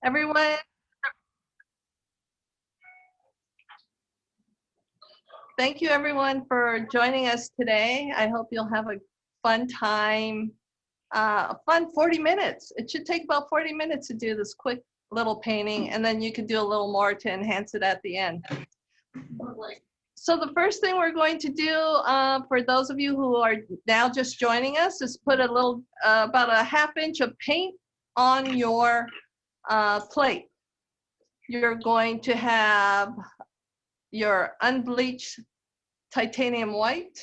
Everyone, thank you everyone for joining us today. I hope you'll have a fun time, a fun 40 minutes. It should take about 40 minutes to do this quick little painting, and then you can do a little more to enhance it at the end. So the first thing we're going to do for those of you who are now just joining us is put a little, about a ½ inch of paint on your plate. You're going to have your unbleached titanium white.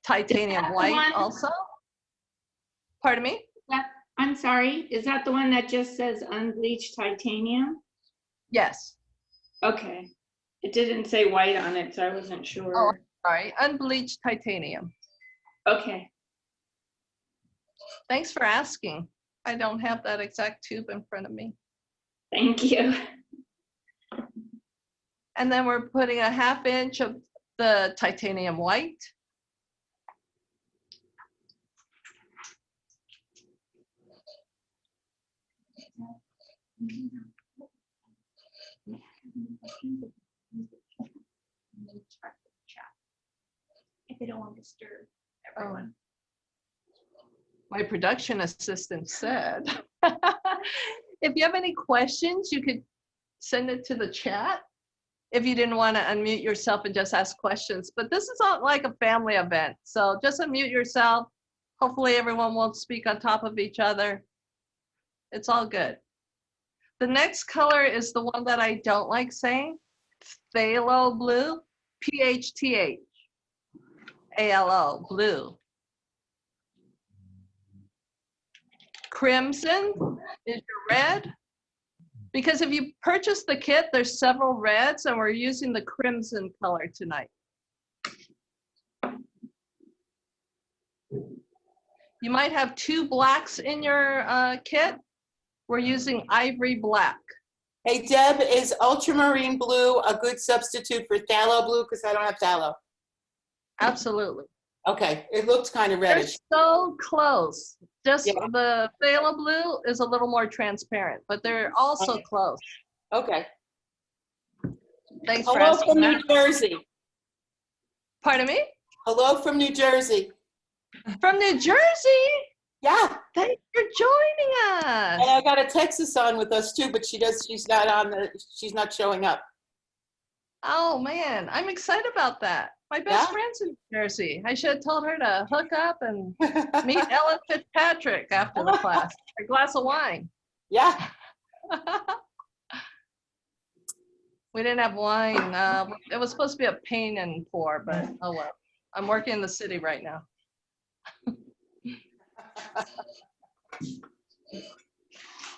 Titanium white also. Pardon me? I'm sorry, is that the one that just says unbleached titanium? Yes. Okay, it didn't say white on it, so I wasn't sure. Oh, sorry, unbleached titanium. Okay. Thanks for asking. I don't have that exact tube in front of me. Thank you. And then we're putting a ½ inch of the titanium white. If they don't want to disturb everyone. My production assistant said, if you have any questions, you could send it to the chat if you didn't want to unmute yourself and just ask questions. But this is not like a family event, so just unmute yourself. Hopefully everyone won't speak on top of each other. It's all good. The next color is the one that I don't like saying, phthalo blue, P-H-T-H-A-L-O, blue. Crimson is your red. Because if you purchase the kit, there's several reds, and we're using the crimson color tonight. You might have 2 blacks in your kit. We're using ivory black. Hey, Deb, is ultramarine blue a good substitute for phthalo blue? Because I don't have phthalo. Absolutely. Okay, it looks kind of They're reddish. so close. Just Yeah. the phthalo blue is a little more transparent, but they're also close. Okay. Thanks for Hello asking from that. New Jersey. Pardon me? Hello from New Jersey. From New Jersey? Yeah. Thanks for joining us. And I got a Texas on with us too, but she's not showing up. Oh man, I'm excited about that. My best friend's in New Jersey. I should have told her to hook up and meet Ellen Fitzpatrick after the class. A glass of wine. Yeah. We didn't have wine. It was supposed to be a pain and pour, but oh well. I'm working in the city right now.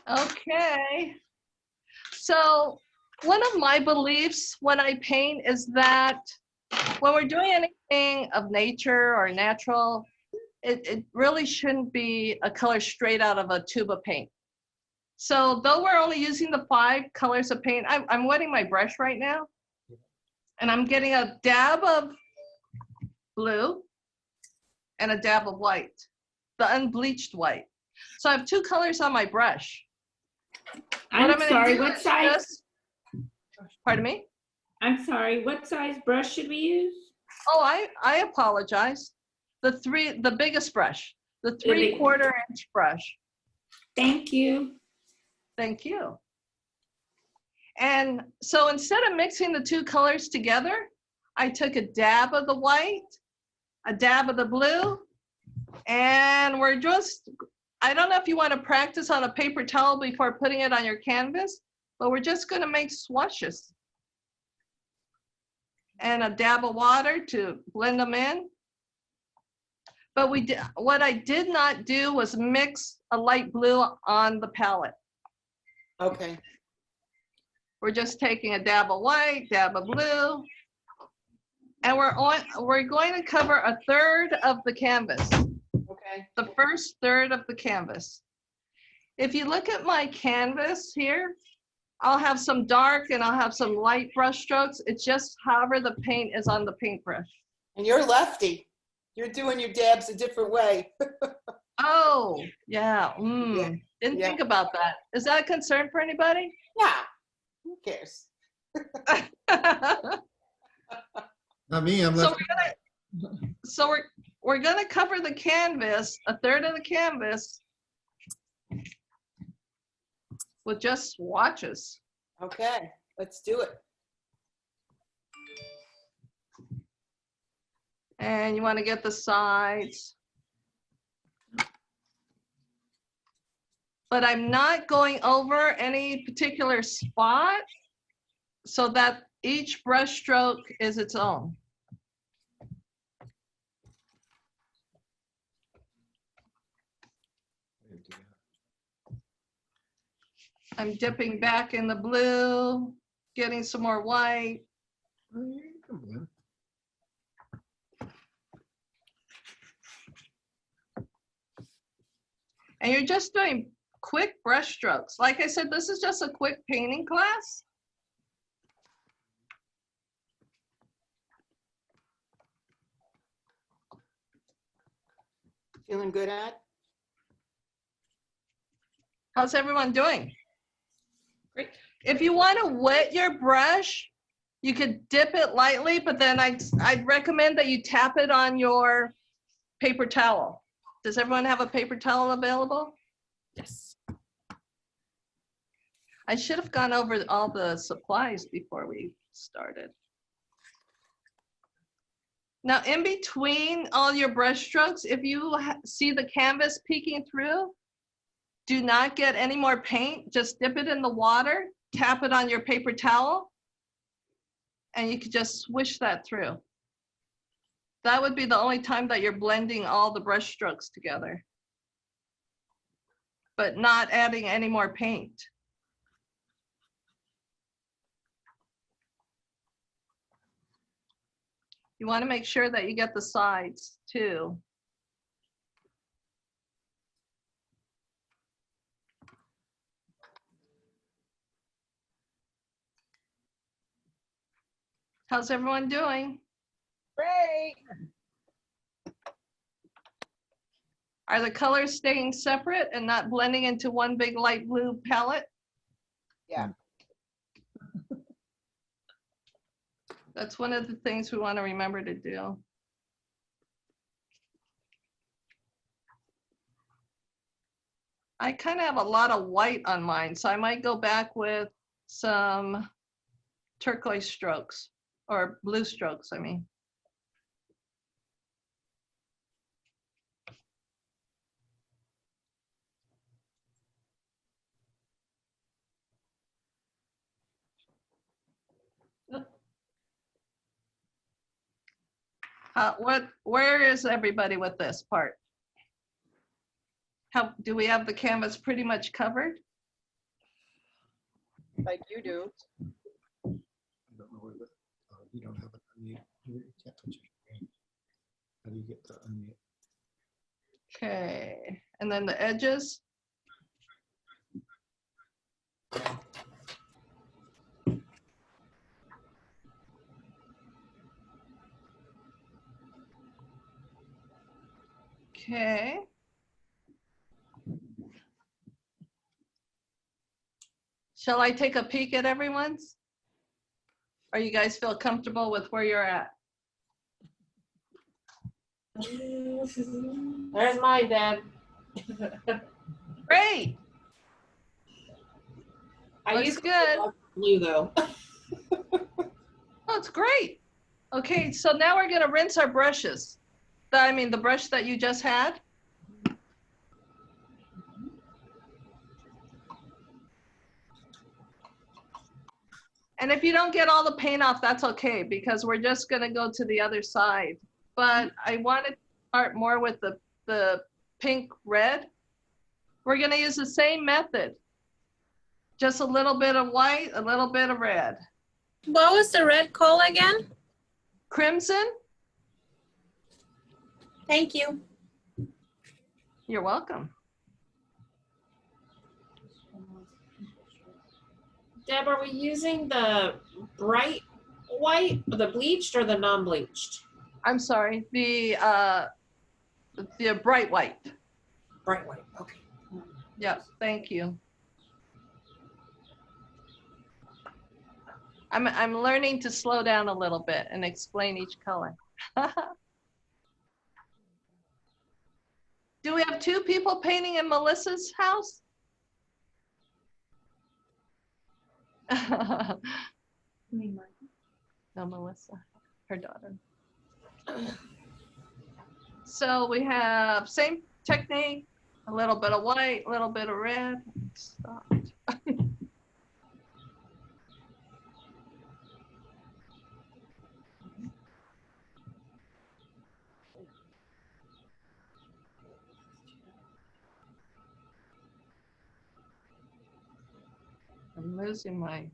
Okay. So one of my beliefs when I paint is that when we're doing anything of nature or natural, it really shouldn't be a color straight out of a tube of paint. So though we're only using the 5 colors of paint, I'm wetting my brush right now, and I'm getting a dab of blue and a dab of white, the unbleached white. So I have 2 colors on my brush. I'm sorry, what size? Pardon me? I'm sorry, what size brush should we use? Oh, I apologize. The biggest brush, the 3/4 inch brush. Thank you. Thank you. And so instead of mixing the 2 colors together, I took a dab of the white, a dab of the blue, and we're just, I don't know if you want to practice on a paper towel before putting it on your canvas, but we're just going to make swashes. And a dab of water to blend them in. But what I did not do was mix a light blue on the palette. Okay. We're just taking a dab of white, dab of blue, and we're going to cover 1/3 of the canvas. Okay. The first 1/3 of the canvas. If you look at my canvas here, I'll have some dark and I'll have some light brush strokes. It's just however the paint is on the paintbrush. And you're lefty. You're doing your dabs a different way. Oh, yeah. Didn't yeah. think about that. Is that a concern for anybody? Yeah, who cares? Not me, I'm So left. we're gonna cover the canvas, a third of the canvas, with just swatches. Okay, let's do it. And you want to get the sides. But I'm not going over any particular spot so that each brush stroke is its own. I'm dipping back in the blue, getting some more white. And you're just doing quick brush strokes. Like I said, this is just a quick painting class. Feeling good at? How's everyone doing? Great. If you want to wet your brush, you could dip it lightly, but then I'd recommend that you tap it on your paper towel. Does everyone have a paper towel available? Yes. I should have gone over all the supplies before we started. Now, in between all your brush strokes, if you see the canvas peeking through, do not get any more paint. Just dip it in the water, tap it on your paper towel, and you can just swish that through. That would be the only time that you're blending all the brush strokes together, but not adding any more paint. You want to make sure that you get the sides too. How's everyone doing? Great. Are the colors staying separate and not blending into one big light blue palette? Yeah. That's one of the things we want to remember to do. I kind of have a lot of white on mine, so I might go back with some turquoise strokes, or blue strokes, I mean. Where is everybody with this part? How do we have the canvas pretty much covered? Like you do. I don't know where the, you don't have it unmute. You can't touch it. How do you get the unmute? Okay, and then the edges. Okay. Shall I take a peek at everyone's? Or you guys feel comfortable with where you're at? There's mine, Deb. Great. Looks good. Blue though. Oh, it's great. Okay, so now we're gonna rinse our brushes. I mean, the brush that you just had. And if you don't get all the paint off, that's okay, because we're just gonna go to the other side. But I wanted to start more with the pink red. We're gonna use the same method. Just a little bit of white, a little bit of red. What was the red call again? Crimson, Thank you. you're welcome. Deb, are we using the bright white, the bleached or the non-bleached? I'm sorry, the bright white. Bright white, okay. Yep, thank you. I'm learning to slow down a little bit and explain each color. Do we have 2 people painting in Melissa's house? I mean, mine. No, Melissa, her daughter. So we have same technique, a little bit of white, a little bit of red. Stop. I'm losing my.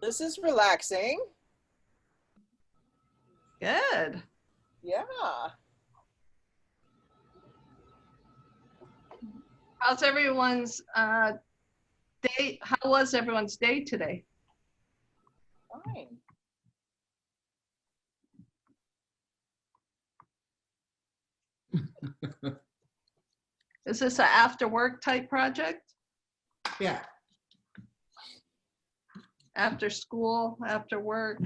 This is relaxing. Good. Yeah. How's everyone's day? How was everyone's day today? Fine. Is this an after work type project? Yeah. After school, after work?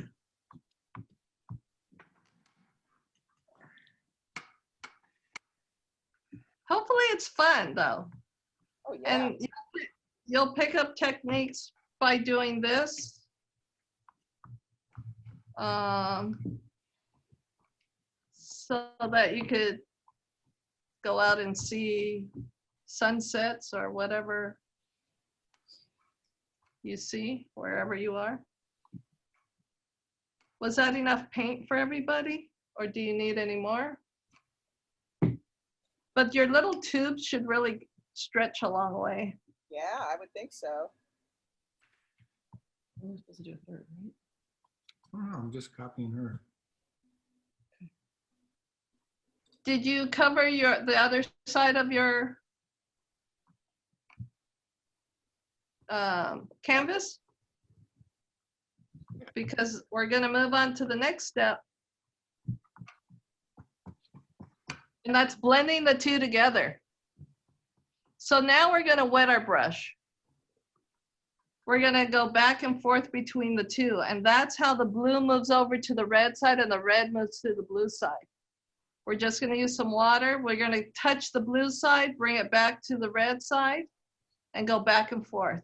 Hopefully it's fun though. Oh, yeah. And you'll pick up techniques by doing this. So that you could go out and see sunsets or whatever you see wherever you are. Was that enough paint for everybody, or do you need any more? But your little tubes should really stretch a long way. Yeah, I would think so. Oh, I'm just copying her. Did you cover the other side of your canvas? Because we're gonna move on to the next step. And that's blending the 2 together. So now we're gonna wet our brush. We're gonna go back and forth between the 2, and that's how the blue moves over to the red side and the red moves to the blue side. We're just gonna use some water. We're gonna touch the blue side, bring it back to the red side, and go back and forth.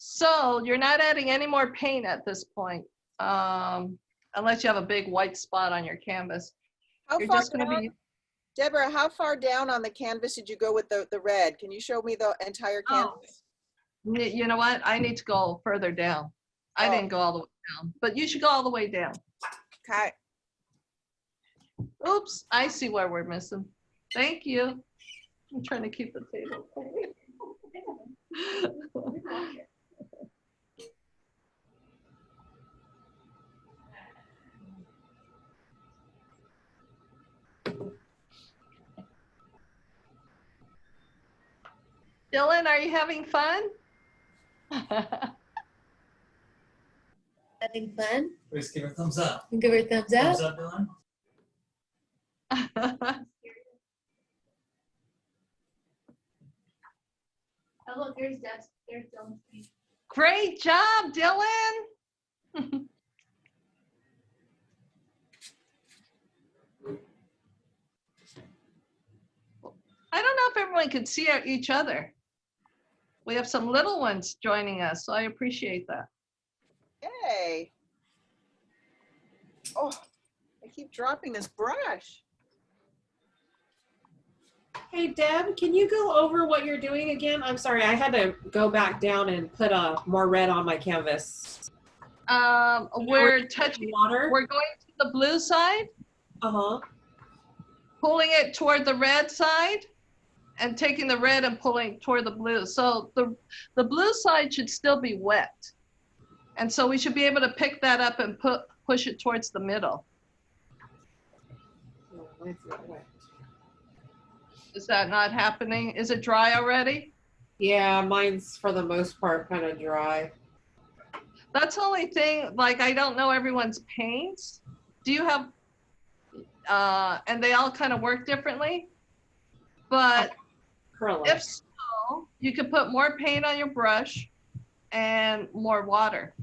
So you're not adding any more paint at this point, unless you have a big white spot on your canvas. How You're far just gonna down, be, Deborah, how far down on the canvas did you go with the red? Can you show me the entire canvas? you know what? I need to go further down. I Oh. didn't go all the way down, but you should go all the way down. Okay. Oops, I see where we're missing. Thank you. I'm trying to keep the table clean. Dylan, are you having fun? Having fun? Please give it a thumbs up. Give her a thumbs up. Thumbs up, Dylan. Oh, look, there's Dylan's face. Great job, Dylan. I don't know if everyone can see each other. We have some little ones joining us, so I appreciate that. Yay. Oh, I keep dropping this brush. Hey Deb, can you go over what you're doing again? I'm sorry, I had to go back down and put more red on my canvas. We're touching water. We're going to the blue side, pulling it toward the red side, and taking the red and pulling toward the blue. So the blue side should still be wet. And so we should be able to pick that up and push it towards the middle. Mine's not wet. Is that not happening? Is it dry already? Yeah, mine's for the most part kind of dry. That's the only thing, like, I don't know everyone's paints. Do you have, and they all kind of work differently? But Acrylic. if so, you could put more paint on your brush and more water.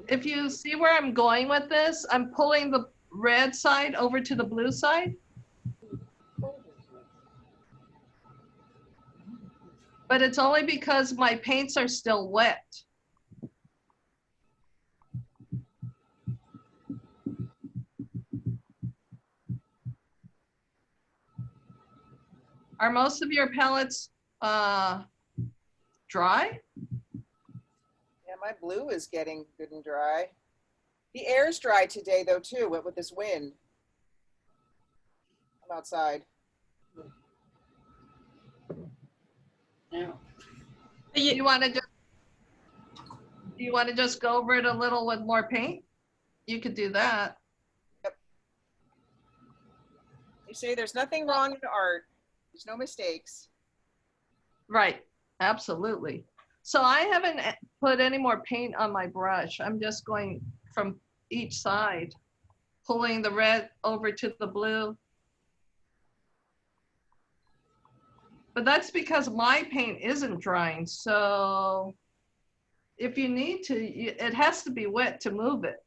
If you see where I'm going with this, I'm pulling the red side over to the blue side. But it's only because my paints are still wet. Are most of your palettes dry? Yeah, my blue is getting good and dry. The air's dry today though too, with this wind. I'm outside. Do you want to just go over it a little with more paint? You could do that. They say there's nothing wrong in art. There's no mistakes. Right, absolutely. So I haven't put any more paint on my brush. I'm just going from each side, pulling the red over to the blue. But that's because my paint isn't drying. So if you need to, it has to be wet to move it.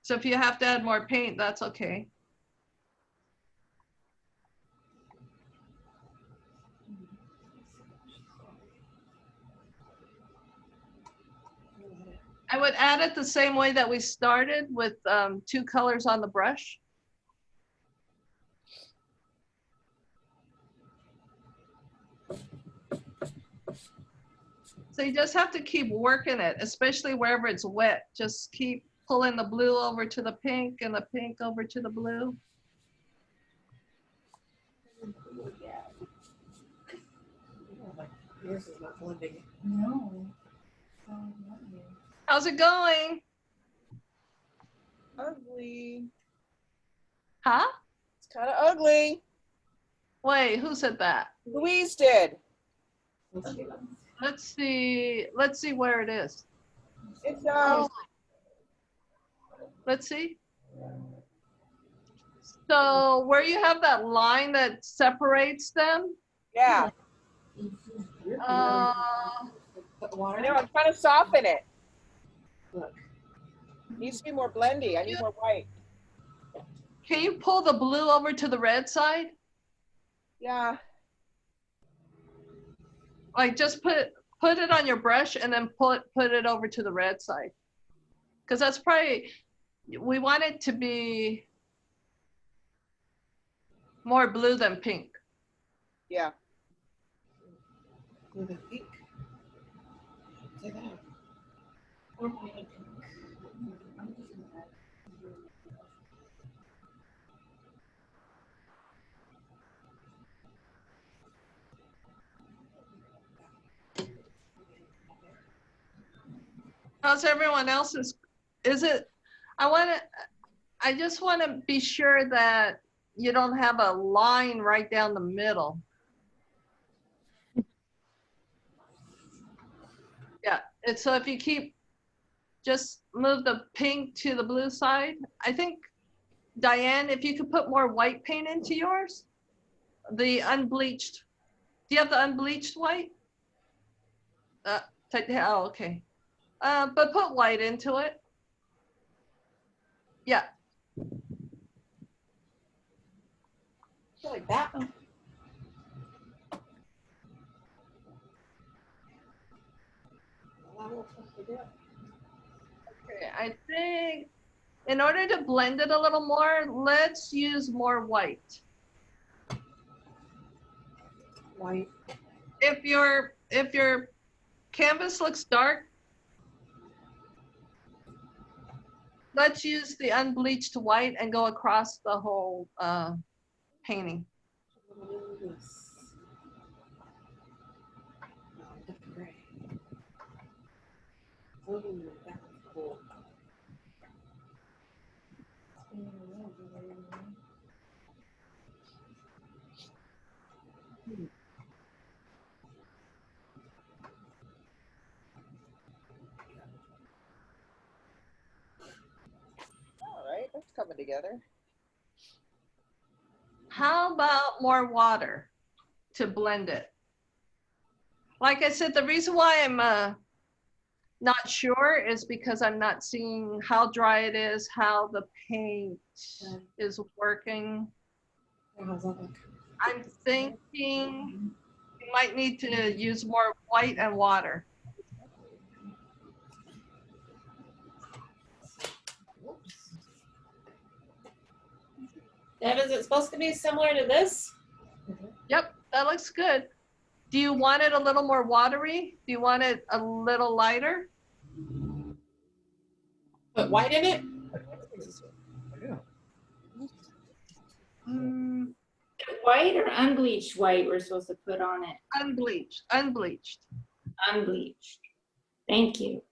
So if you have to add more paint, that's okay. I would add it the same way that we started with 2 colors on the brush. So you just have to keep working it, especially wherever it's wet. Just keep pulling the blue over to the pink and the pink over to the blue. Yours is not blending. No. Oh, not you. How's it going? Ugly. Huh? It's kind of ugly. Wait, who said that? Louise did. Let's see where it is. It's Let's see. So where you have that line that separates them, yeah. uh, I know. I'm trying to soften it. Look. Needs to be more blendy. I need more white. can you pull the blue over to the red side? Yeah. Like just put it on your brush and then put it over to the red side. Because that's probably, we want it to be more blue than pink. Yeah. With a pink. Say that. Or white and pink. How's everyone else's? Is it, I just want to be sure that you don't have a line right down the middle. Yeah, it's so if you just move the pink to the blue side. I think, Diane, if you could put more white paint into yours, the unbleached. Do you have the unbleached white? Oh, okay. But put white into it. Yeah. Like that. Okay, I think in order to blend it a little more, let's use more white. White. If your canvas looks dark, let's use the unbleached white and go across the whole painting. together. How about more water to blend it? Like I said, the reason why I'm not sure is because I'm not seeing how dry it is, how the paint is working. How's that look? I'm thinking you might need to use more white and water. Deb, is it supposed to be similar to this? Yep, that looks good. Do you want it a little more watery? Do you want it a little lighter? Put white in it? Yeah. Mm, White or unbleached white we're supposed to put on it? unbleached, unbleached. Unbleached. Thank you.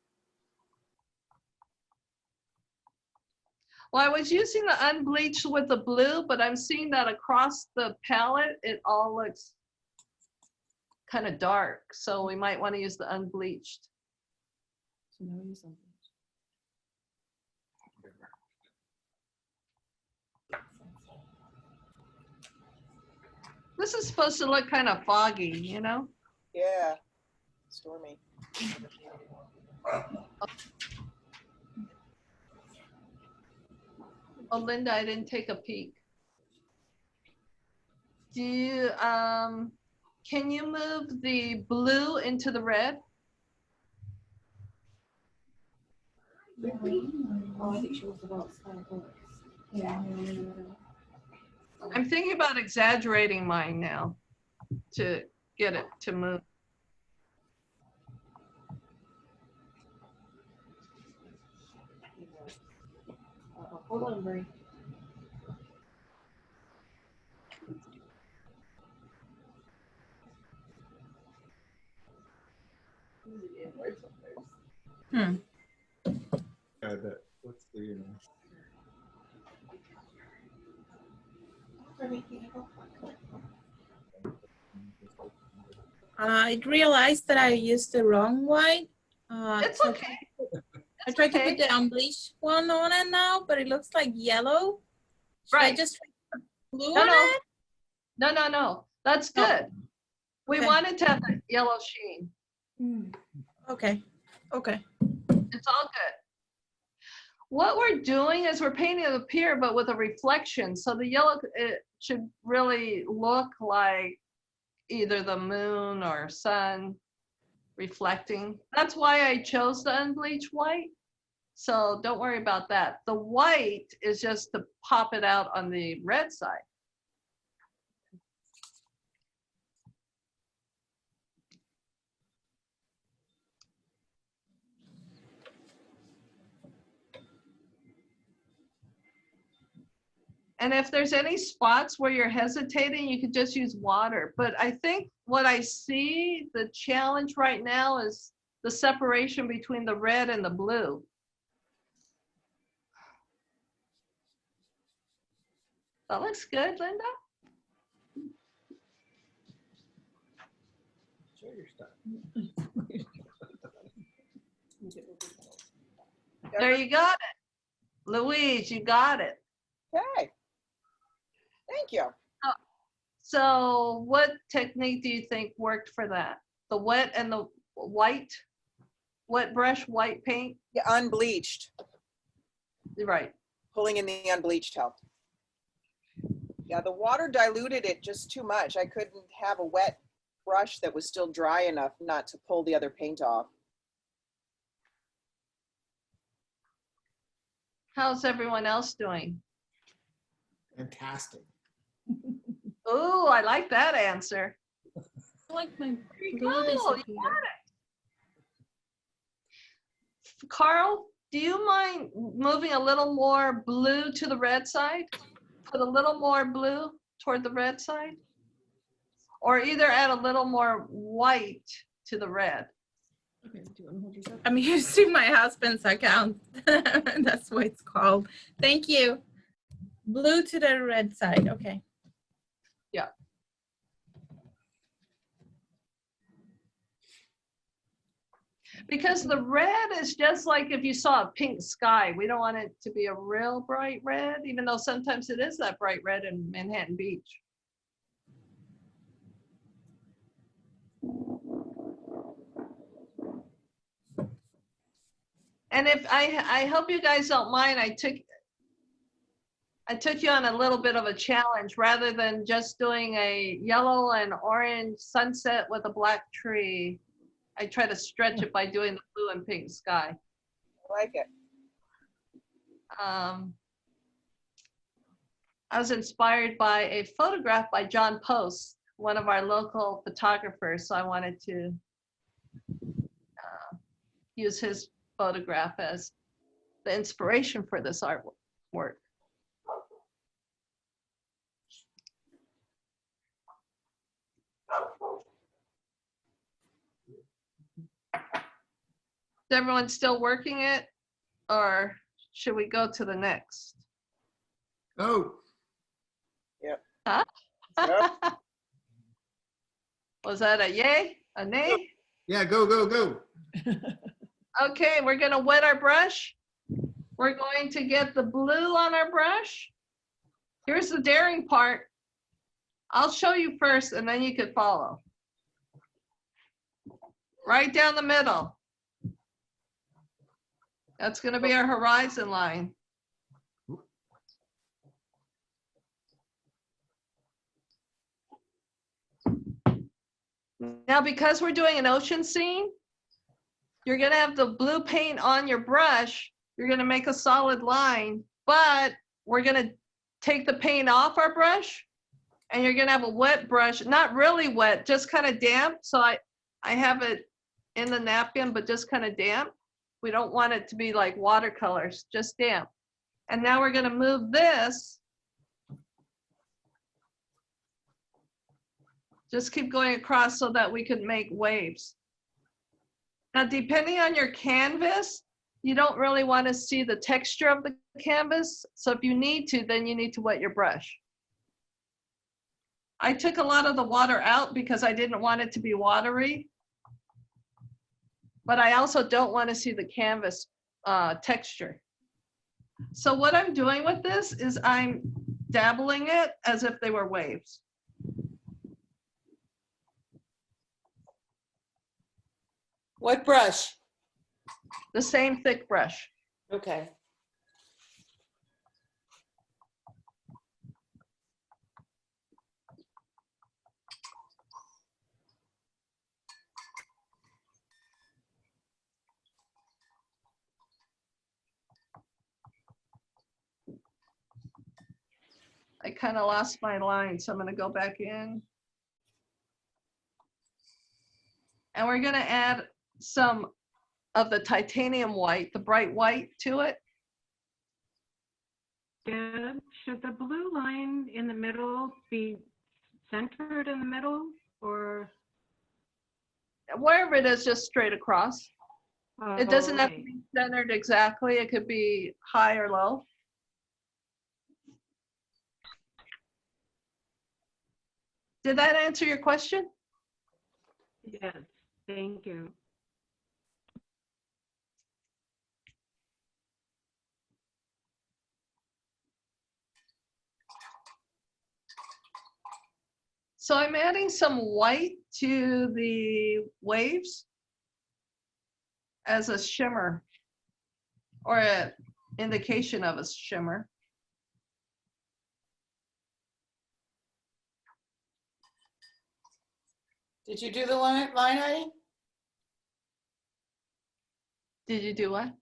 Well, I was using the unbleached with the blue, but I'm seeing that across the palette, it all looks kind of dark. So we might want to use the unbleached. So now use something. This is supposed to look kind of foggy, you know? Yeah, stormy. Oh, Linda, I didn't take a peek. Do you, can you move the blue into the red? Oh, I think she was about sky colors. Yeah. I'm thinking about exaggerating mine now to get it to move. Hold on, Brie. Hmm. That, what's the, I realized that I used the wrong white. It's So okay. I tried to okay. put the unbleached one on it now, but it looks like yellow. Should I Right. just put blue No, on no. it? No. That's Oh, good. We okay. wanted to have that yellow sheen. Okay. Okay. It's all good. What we're doing is we're painting the pier, but with a reflection. So the yellow, it should really look like either the moon or sun reflecting. That's why I chose the unbleached white. So don't worry about that. The white is just to pop it out on the red side. And if there's any spots where you're hesitating, you could just use water. But I think what I see, the challenge right now is the separation between the red and the blue. That looks good, Linda. show your stuff. There you got it. Louise, you got it. Okay. Thank you. So what technique do you think worked for that? The wet and the white? Wet brush, white paint? Yeah, unbleached. Right. Pulling in the unbleached helped. Yeah, the water diluted it just too much. I couldn't have a wet brush that was still dry enough not to pull the other paint off. How's everyone else doing? Fantastic. Ooh, I like that answer. I like my blue Oh, you disappeared. got it. Carl, do you mind moving a little more blue to the red side? Put a little more blue toward the red side? Or either add a little more white to the red. Okay, do you want to hold yourself? I'm using my husband's account. That's what it's called. Thank you. Blue to the red side. Okay. Yeah. Because the red is just like if you saw a pink sky. We don't want it to be a real bright red, even though sometimes it is that bright red in Manhattan Beach. And if I hope you guys don't mind, I took you on a little bit of a challenge rather than just doing a yellow and orange sunset with a black tree. I try to stretch it by doing the blue and pink sky. I like it. I was inspired by a photograph by John Post, one of our local photographers. So I wanted to use his photograph as the inspiration for this artwork. Is everyone still working it, or should we go to the next? Oh, Huh? Yep. Was that a yay, a nay? yeah, go, go, go. Okay, we're gonna wet our brush. We're going to get the blue on our brush. Here's the daring part. I'll show you first and then you can follow. Right down the middle. That's gonna be our horizon line. Now, because we're doing an ocean scene, you're gonna have the blue paint on your brush. You're gonna make a solid line, but we're gonna take the paint off our brush and you're gonna have a wet brush, not really wet, just kind of damp. So I have it in the napkin, but just kind of damp. We don't want it to be like watercolors, just damp. And now we're gonna move this. Just keep going across so that we can make waves. Now, depending on your canvas, you don't really want to see the texture of the canvas. So if you need to, then you need to wet your brush. I took a lot of the water out because I didn't want it to be watery. But I also don't want to see the canvas texture. So what I'm doing with this is I'm dabbling it as if they were waves. What brush? The same thick brush. Okay. I kind of lost my line, so I'm going to go back in. And we're going to add some of the titanium white, the bright white, to it. Deb, should the blue line in the middle be centered in the middle, or? Wherever it is, just straight across. It doesn't have to okay. be centered exactly. It could be high or low. Did that answer your question? Yes, thank you. So I'm adding some white to the waves as a shimmer or an indication of a shimmer. Did you do the line, Heidi? Did you do what?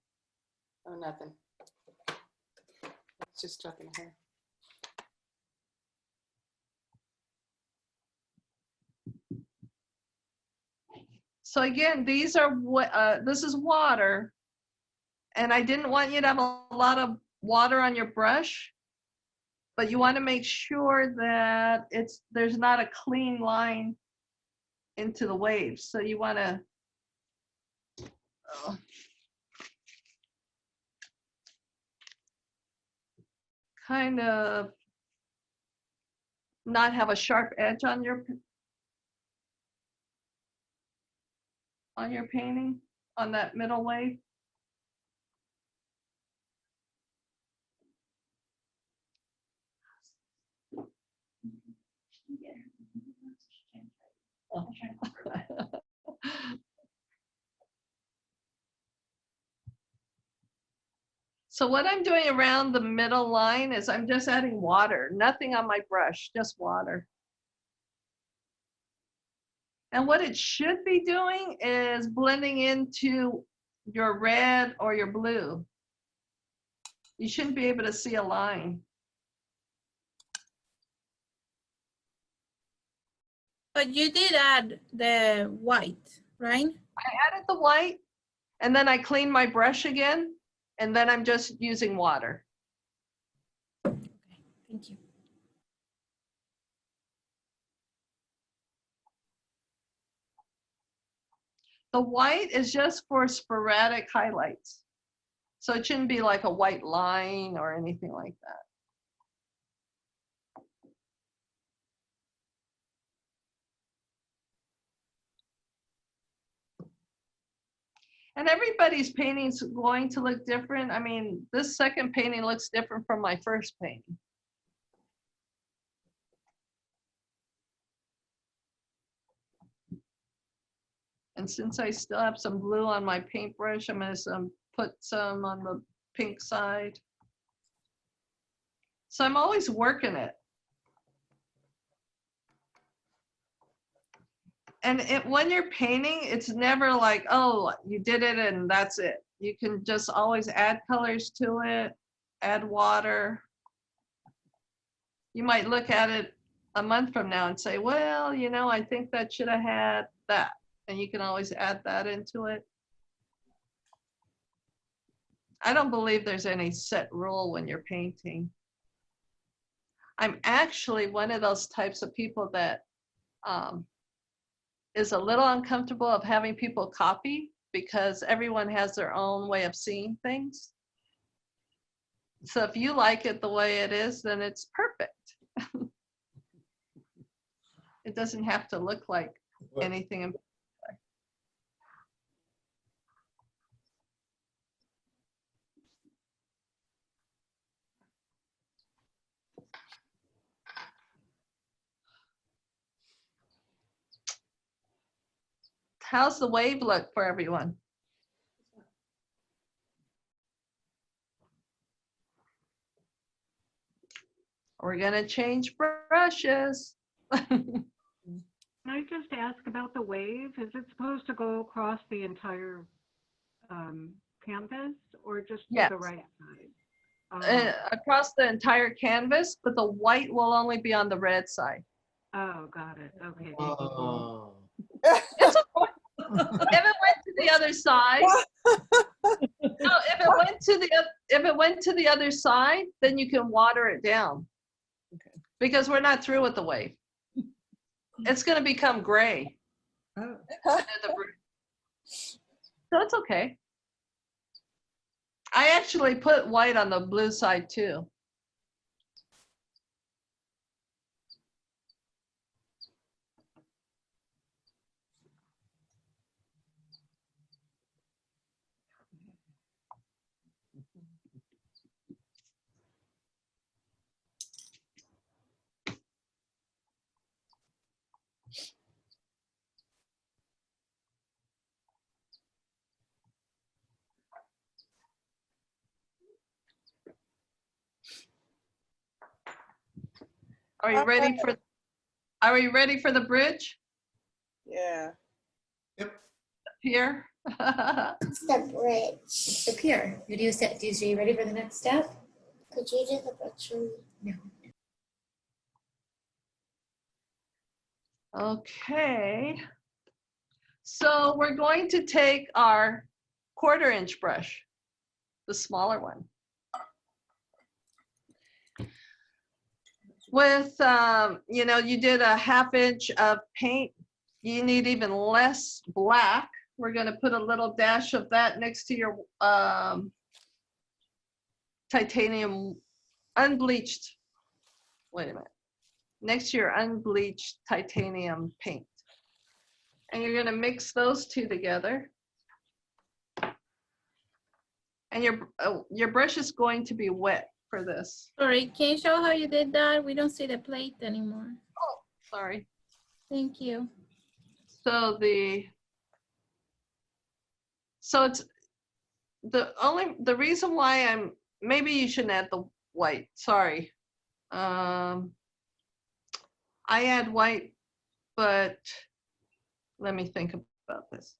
Oh, nothing. I was just talking to her. So again, these are this is water, and I didn't want you to have a lot of water on your brush, but you want to make sure that there's not a clean line into the waves. So you want to kind of not have a sharp edge on your painting, on that middle wave. So what I'm doing around the middle line is I'm just adding water, nothing on my brush, just water. And what it should be doing is blending into your red or your blue. You shouldn't be able to see a line. But you did add the white, right? I added the white and then I clean my brush again and then I'm just using water. Okay, thank you. The white is just for sporadic highlights. So it shouldn't be like a white line or anything like that. And everybody's painting's going to look different. I mean, this second painting looks different from my first painting. And since I still have some blue on my paintbrush, I'm gonna put some on the pink side. So I'm always working it. And when you're painting, it's never like, oh, you did it and that's it. You can just always add colors to it, add water. You might look at it a month from now and say, well, you know, I think that should have had that. And you can always add that into it. I don't believe there's any set rule when you're painting. I'm actually one of those types of people that is a little uncomfortable of having people copy because everyone has their own way of seeing things. So if you like it the way it is, then it's perfect. It doesn't have to look like anything in particular. How's the wave look for everyone? We're gonna change brushes. Can I just ask about the wave? Is it supposed to go across the entire canvas or just to Yes. the right side? Across the entire canvas, but the white will only be on the red side. Oh, got it. Okay. Oh. It's okay. If it went to the other side, no, if it went to the other side, then you can water it down. Okay. Because we're not through with the wave. It's going to become gray. Oh. So it's okay. I actually put white on the blue side too. Are you ready for? Are we ready for the bridge? Yeah. Pier. It's the bridge. The pier. Are you ready for the next step? Could you do the bridge for me? No. Okay. So we're going to take our 1/4 inch brush, the smaller one. With, you know, you did a 1/2 inch of paint. You need even less black. We're going to put a little dash of that next to your titanium unbleached. Wait a minute. Next to your unbleached titanium paint. And you're going to mix those two together. And your brush is going to be wet for this. Sorry, can you show how you did that? We don't see the plate anymore. Oh, sorry. Thank you. So it's the reason why maybe you shouldn't add the white, sorry. I add white, but let me think about this.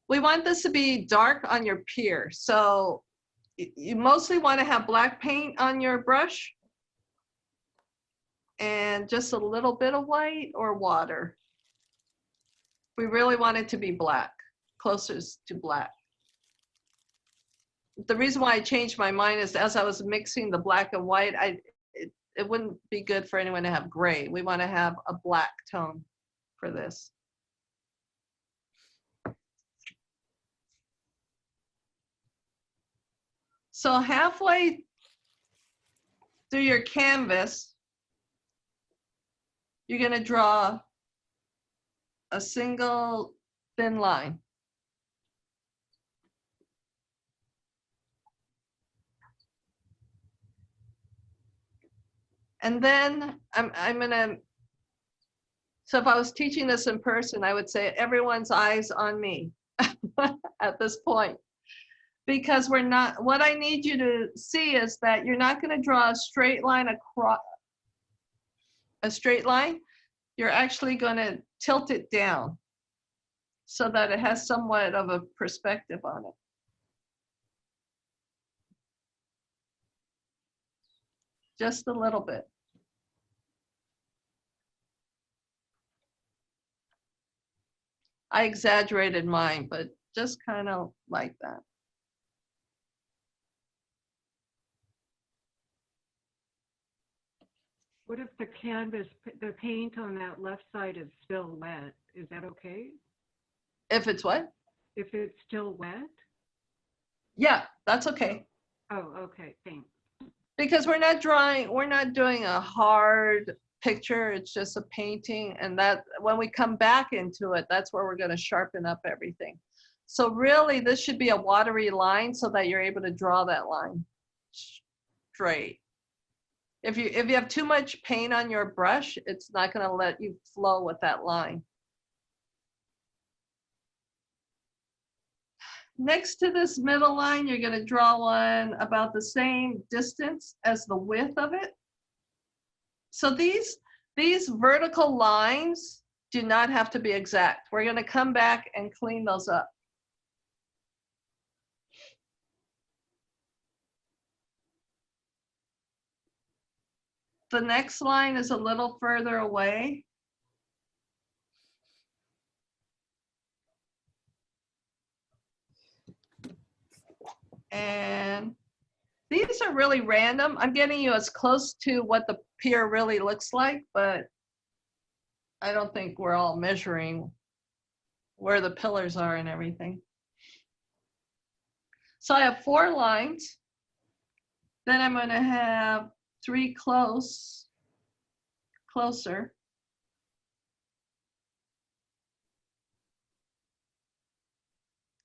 We want this to be dark on your pier. So you mostly want to have black paint on your brush and just a little bit of white or water. We really want it to be black, closest to black. The reason why I changed my mind is as I was mixing the black and white, it wouldn't be good for anyone to have gray. We want to have a black tone for this. So halfway through your canvas, you're going to draw a single thin line. And then I'm gonna, so if I was teaching this in person, I would say everyone's eyes on me at this point. Because we're not, what I need you to see is that you're not gonna draw a straight line across, a straight line. You're actually gonna tilt it down so that it has somewhat of a perspective on it. Just a little bit. I exaggerated mine, but just kind of like that. What if the canvas, the paint on that left side is still wet? Is that okay? If it's what? If it's still wet? Yeah, that's okay. Oh, okay, thanks. Because we're not doing a hard picture, it's just a painting, and that when we come back into it, that's where we're going to sharpen up everything. So really this should be a watery line so that you're able to draw that line straight. If you have too much paint on your brush, it's not going to let you flow with that line. Next to this middle line, you're going to draw one about the same distance as the width of it. So these vertical lines do not have to be exact. We're going to come back and clean those up. The next line is a little further away. And these are really random. I'm getting you as close to what the pier really looks like, but I don't think we're all measuring where the pillars are and everything. So I have 4 lines. Then I'm going to have 3 closer. A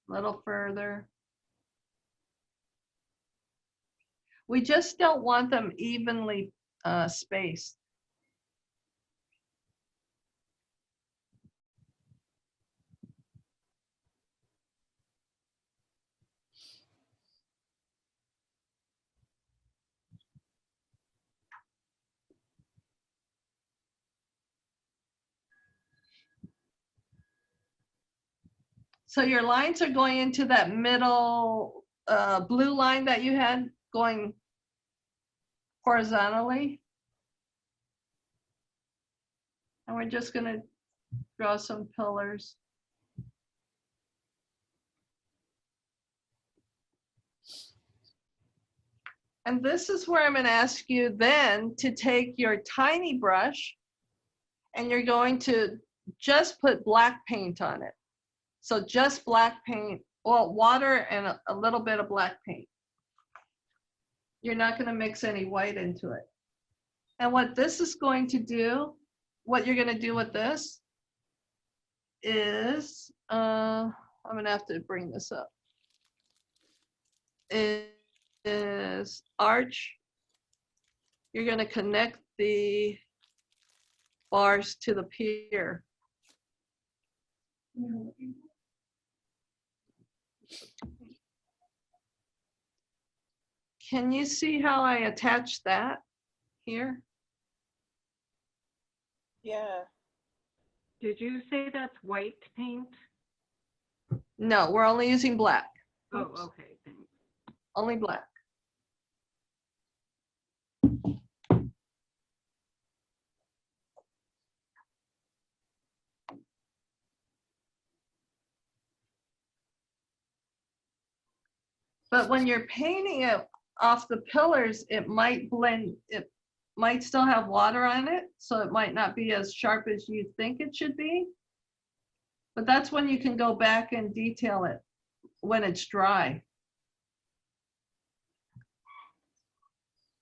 little further. We just don't want them evenly spaced. So your lines are going into that middle blue line that you had going horizontally. And we're just going to draw some pillars. And this is where I'm going to ask you then to take your tiny brush and you're going to just put black paint on it. So just black paint, well, water and a little bit of black paint. You're not going to mix any white into it. And what this is going to do, what you're going to do with this is, I'm going to have to bring this up. is arch. You're going to connect the bars to the pier. Can you see how I attach that here? Yeah. Did you say that's white paint? No, we're only using black. Oh, Oops. okay, thanks. Only black. But when you're painting it off the pillars, it might blend, it might still have water on it, so it might not be as sharp as you think it should be. But that's when you can go back and detail it when it's dry.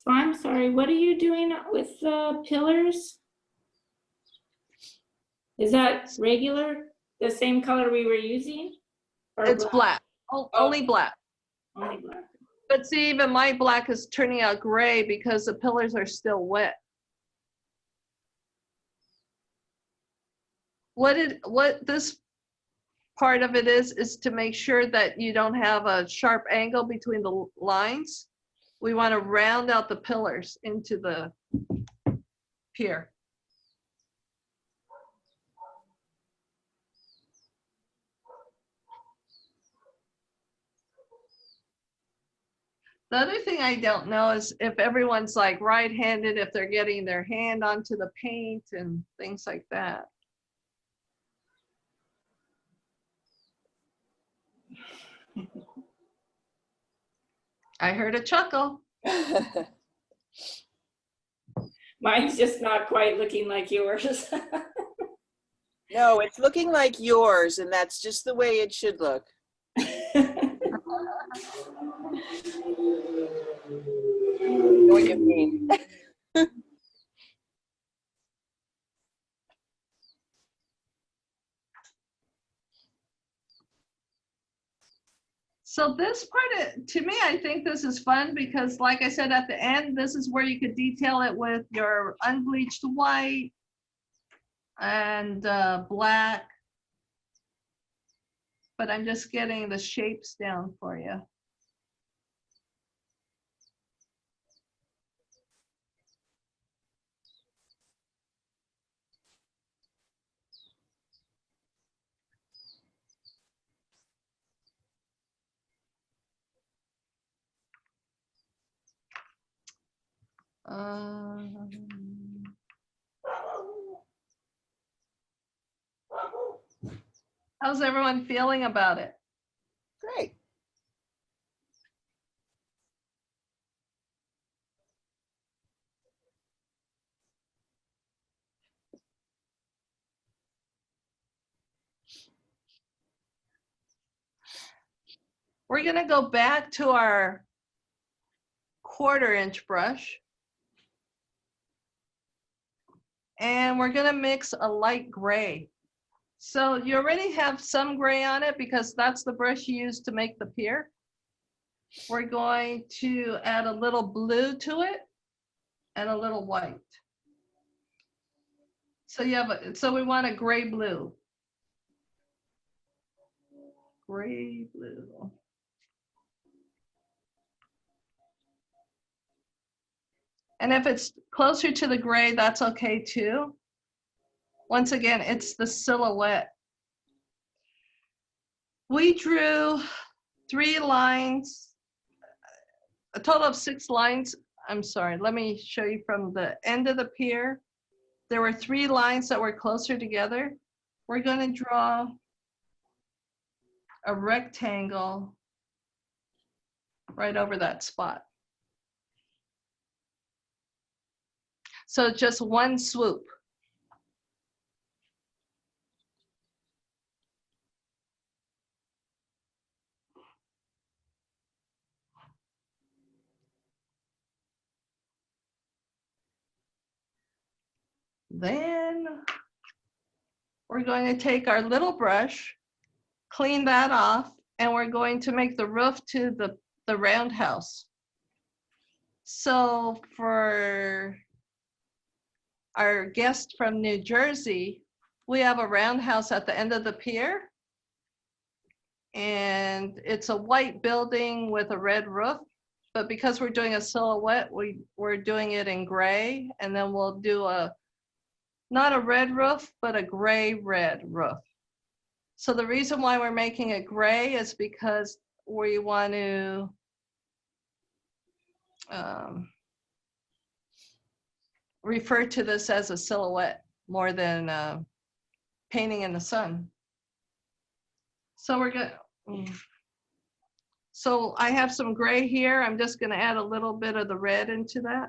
So I'm sorry, what are you doing with the pillars? Is that regular, the same color we were using? Or It's black, only black. Only black. But see, even my black is turning out gray because the pillars are still wet. What this part of it is to make sure that you don't have a sharp angle between the lines. We want to round out the pillars into the pier. The other thing I don't know is if everyone's like right-handed, if they're getting their hand onto the paint and things like that. I heard a chuckle. Mine's just not quite looking like yours. No, it's looking like yours, and that's just the way it should look. Know what you mean. So this part, to me, I think this is fun because like I said, at the end, this is where you could detail it with your unbleached white and black. But I'm just getting the shapes down for you. How's everyone feeling about it? Great. We're gonna go back to our 1/4" brush. And we're gonna mix a light gray. So you already have some gray on it because that's the brush you used to make the pier. We're going to add a little blue to it and a little white. So you have so we want a gray blue. Gray blue. And if it's closer to the gray, that's okay too. Once again, it's the silhouette. We drew 3 lines, a total of 6 lines. I'm sorry, let me show you from the end of the pier. There were 3 lines that were closer together. We're going to draw a rectangle right over that spot. So just one swoop. Then we're going to take our little brush, clean that off, and we're going to make the roof to the Roundhouse. So for our guest from New Jersey, we have a Roundhouse at the end of the pier. And it's a white building with a red roof. But because we're doing a silhouette, we're doing it in gray. And then we'll do not a red roof, but a gray red roof. So the reason why we're making it gray is because we want to refer to this as a silhouette more than painting in the sun. So we're going. So I have some gray here. I'm just going to add a little bit of the red into that.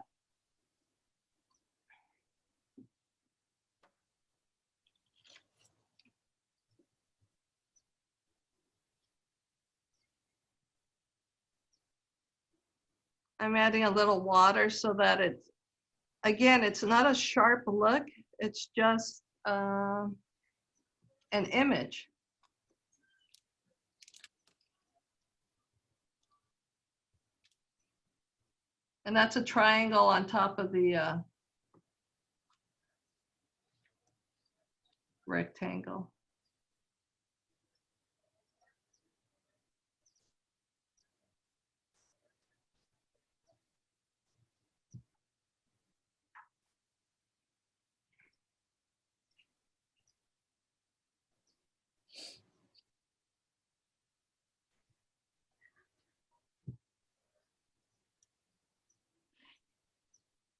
I'm adding a little water so that it's, again, it's not a sharp look. It's just an image. And that's a triangle on top of the rectangle.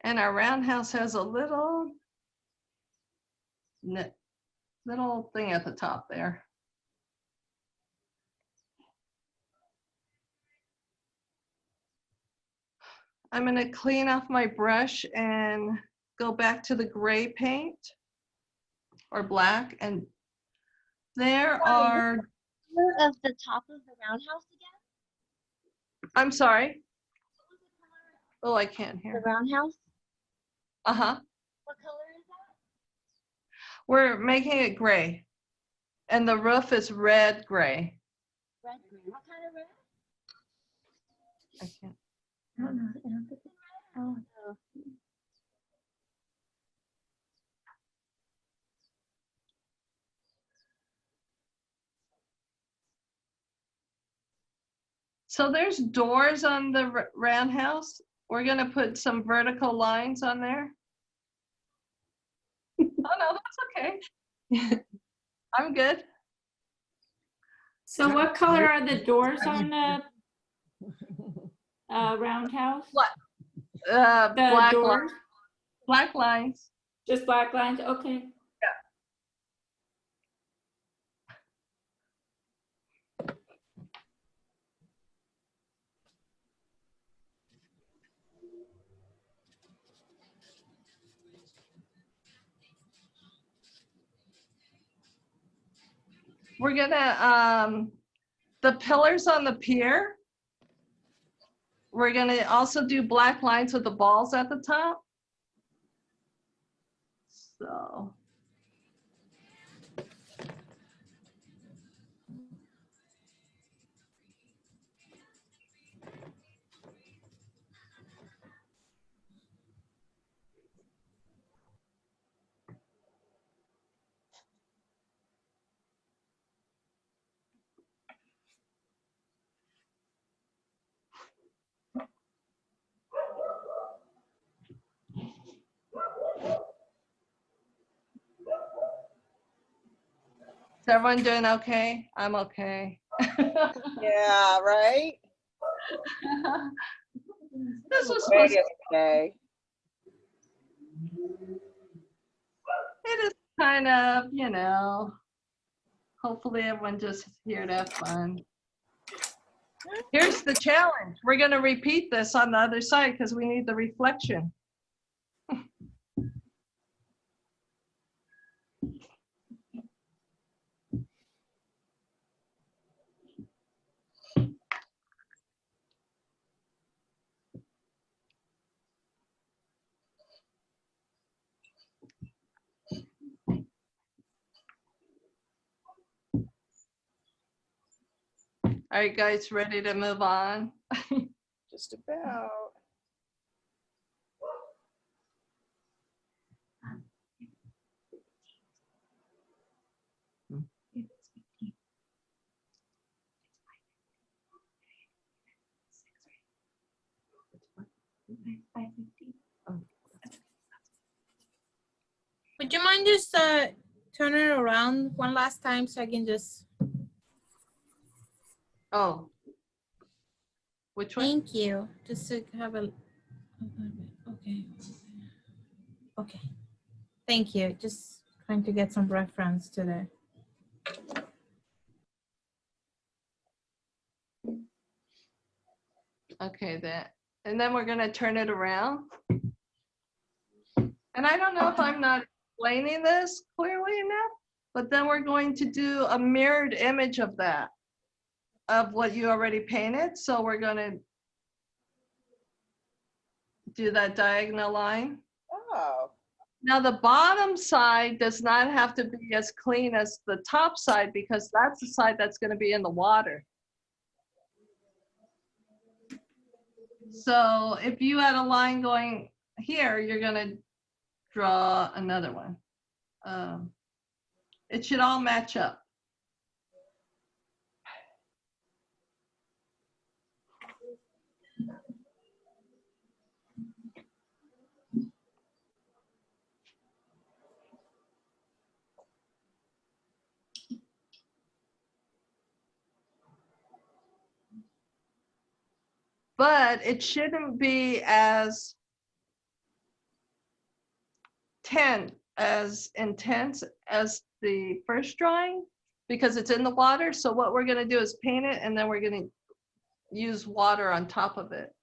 And our Roundhouse has a little thing at the top there. I'm going to clean off my brush and go back to the gray paint or black. And there are. Of the top of the Roundhouse again? I'm sorry. Oh, I can't hear. The Roundhouse? Uh-huh. What color is that? We're making it gray. And the roof is red gray. Red green. What kind of red? I can't. I don't know. I don't think it's red. Oh, no. So there's doors on the Roundhouse. We're going to put some vertical lines on there. Oh, no, that's okay. I'm good. So what color are the doors on the Roundhouse? What? The Black doors? lines. Black lines. Just black lines? Okay. We're gonna, the pillars on the pier, we're gonna also do black lines with the balls at the top. So. Is everyone doing okay? I'm okay. Yeah, right? This was Way supposed to, yesterday. it is kind of, you know, hopefully everyone just here to have fun. Here's the challenge. We're going to repeat this on the other side because we need the reflection. All right, guys, ready to move on? Just about. Would you mind just turn it around one last time so I can just, Oh. Which way? thank you. Just to have a, okay. Okay. Thank you. Just trying to get some reference to the. Okay, that. And then we're gonna turn it around. And I don't know if I'm not explaining this clearly enough, but then we're going to do a mirrored image of that, of what you already painted. So we're gonna do that diagonal line. Oh, Now the bottom side does not have to be as clean as the top side because that's the side that's gonna be in the water. So if you had a line going here, you're gonna draw another one. It should all match up. But it shouldn't be as intense as the first drawing because it's in the water. So what we're gonna do is paint it and then we're gonna use water on top of it.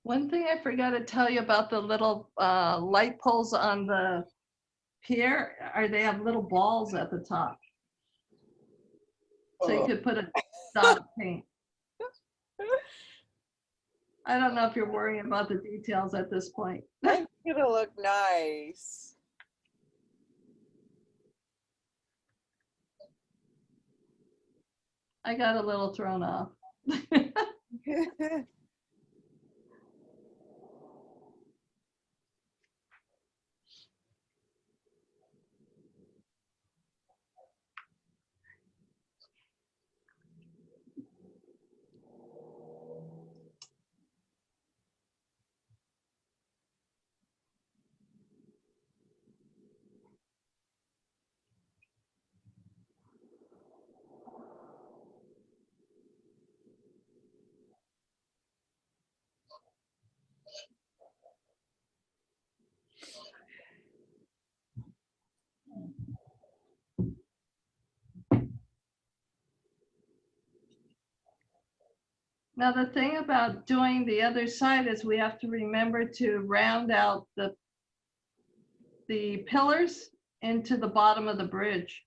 One thing I forgot to tell you about the little light poles on the pier are they have little balls at the top. So you could put a dot of paint. I don't know if you're worrying about the details at this point. it's gonna look nice. I got a little thrown off. Now, the thing about doing the other side is we have to remember to round out the pillars into the bottom of the bridge.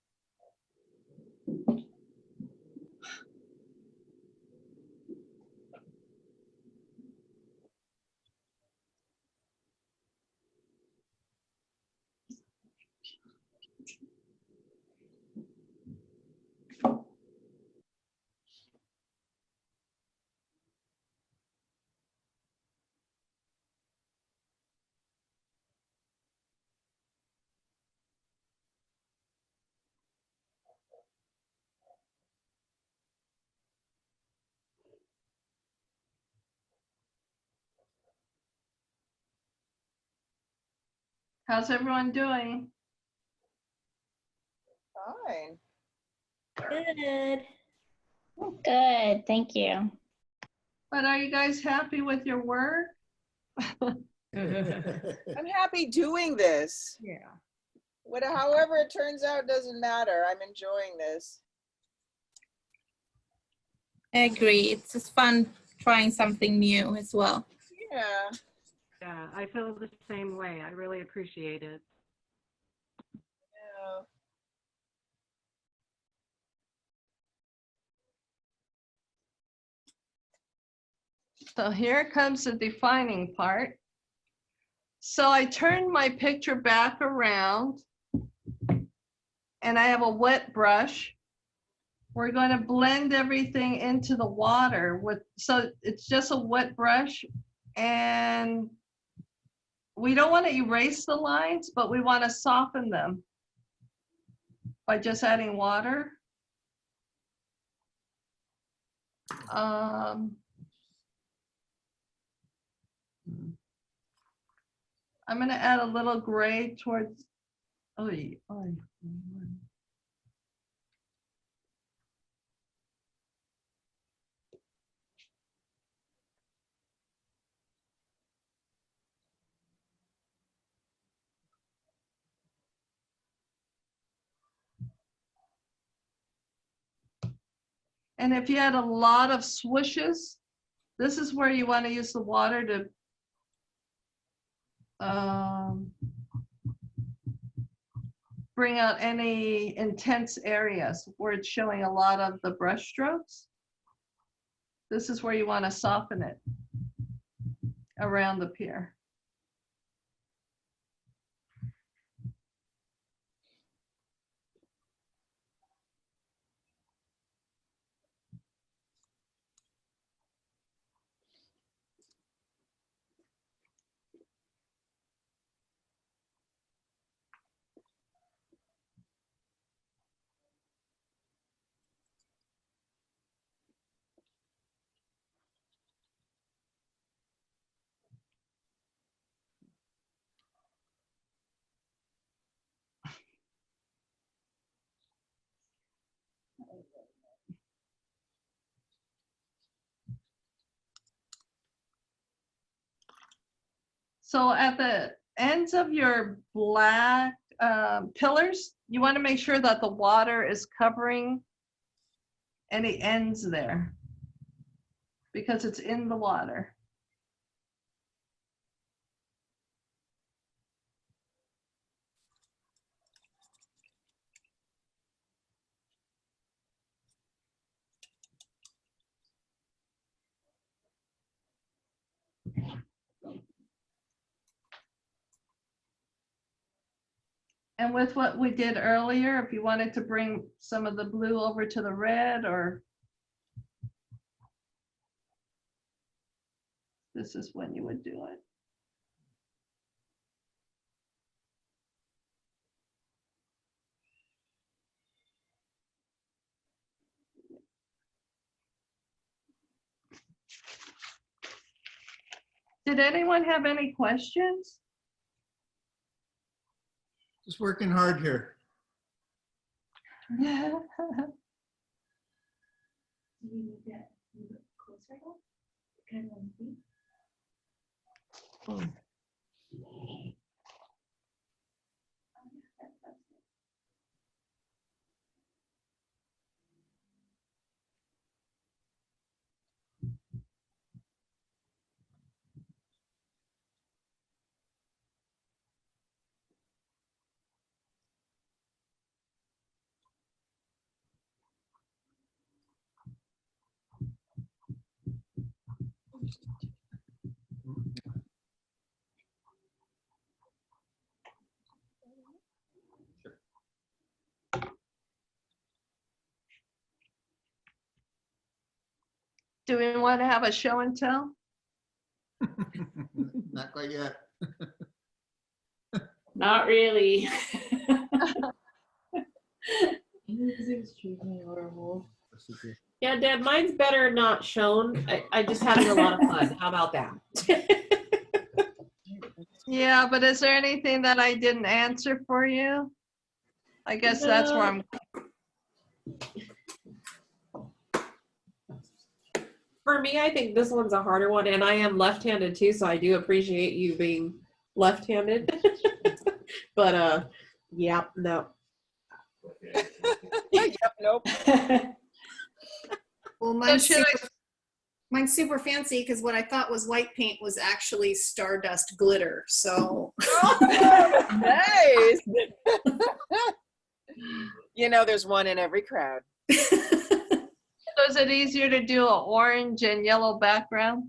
How's everyone doing? Fine. Good. Good, thank you. But are you guys happy with your work? I'm happy doing this. Yeah. However it turns out doesn't matter. I'm enjoying this. I agree. It's just fun trying something new as well. Yeah. Yeah, I feel the same way. I really appreciate it. Yeah. So here comes the defining part. So I turned my picture back around and I have a wet brush. We're going to blend everything into the water so it's just a wet brush, and we don't want to erase the lines, but we want to soften them by just adding water. I'm going to add a little gray towards, and if you had a lot of swooshes, this is where you want to use the water to bring out any intense areas where it's showing a lot of the brush strokes. This is where you want to soften it around the pier. So at the ends of your black pillars, you want to make sure that the water is covering any ends there because it's in the water. And with what we did earlier, if you wanted to bring some of the blue over to the red, or this is when you would do it. Did anyone have any questions? Just working hard here. Yeah. Do we want to have a show and tell? Not quite yet. Not really. This is extremely horrible. Yeah, Deb, mine's better not shown. I just having a lot of fun. How about that? Yeah, but is there anything that I didn't answer for you? I guess that's where I'm. For me, I think this one's a harder one, and I am left-handed too, so I do appreciate you being left-handed. But yeah, no. Yep, nope. Well, mine's super fancy because what I thought was white paint was actually Stardust glitter. So Nice. You know, there's one in every crowd. So is it easier to do an orange and yellow background?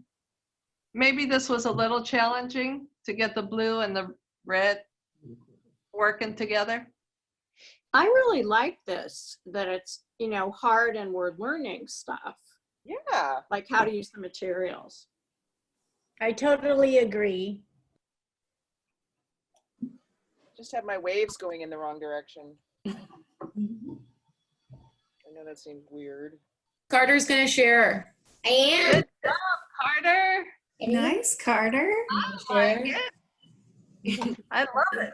Maybe this was a little challenging to get the blue and the red working together. I really like this, that it's, you know, hard and we're learning stuff, Yeah. like how to use the materials. I totally agree. Just have my waves going in the wrong direction. I know that seems weird. Carter's gonna share. I am. Good job, Carter. Nice, Carter. I love it.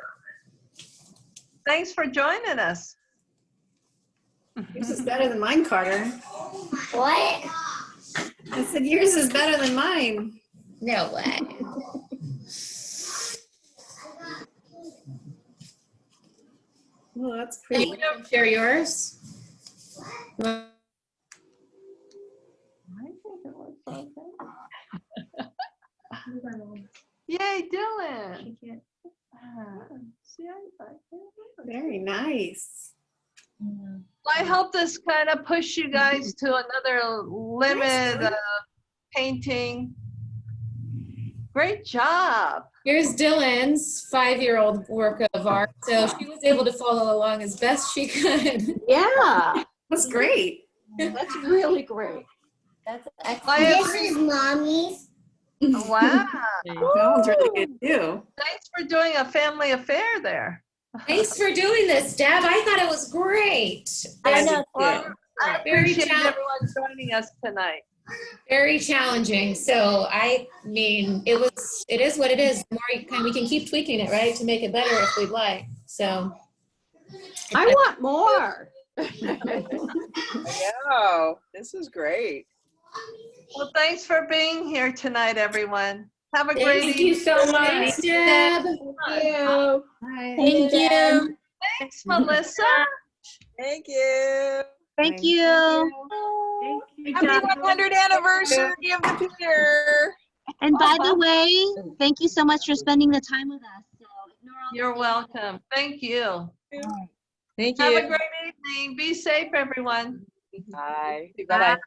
Thanks for joining us. Yours is better than mine, Carter. What? I said yours is better than mine. No way. Well, that's pretty. You can share yours. Yay, Dylan. Very nice. I hope this kind of push you guys to another limit of painting. Great job. Here's Dylan's 5-year-old work of art. So she was able to follow along as best she could. Yeah, That's great. that's really great. That's This is mommy's. Wow. That one's really good too. Thanks for doing a family affair there. Thanks for doing this, Deb. I thought it was great. I know. I Very appreciate challenging. everyone joining us tonight. Very challenging. So I mean, it is what it is. The more we can keep tweaking it, right, to make it better if we'd like. So I want more. I know. This is great. Well, thanks for being here tonight, everyone. Have a great thank evening. you so much. Thanks, Deb. Thank you. Bye. Thank you. Thanks, Melissa. Thank you. Thank you. Thank you, Happy Jonathan. 100th anniversary of the Pier. And by the way, thank you so much for spending the time with us. So ignore all the You're things. welcome. Thank you. Thank Have you. a great evening. Be safe, everyone. Bye. Bye.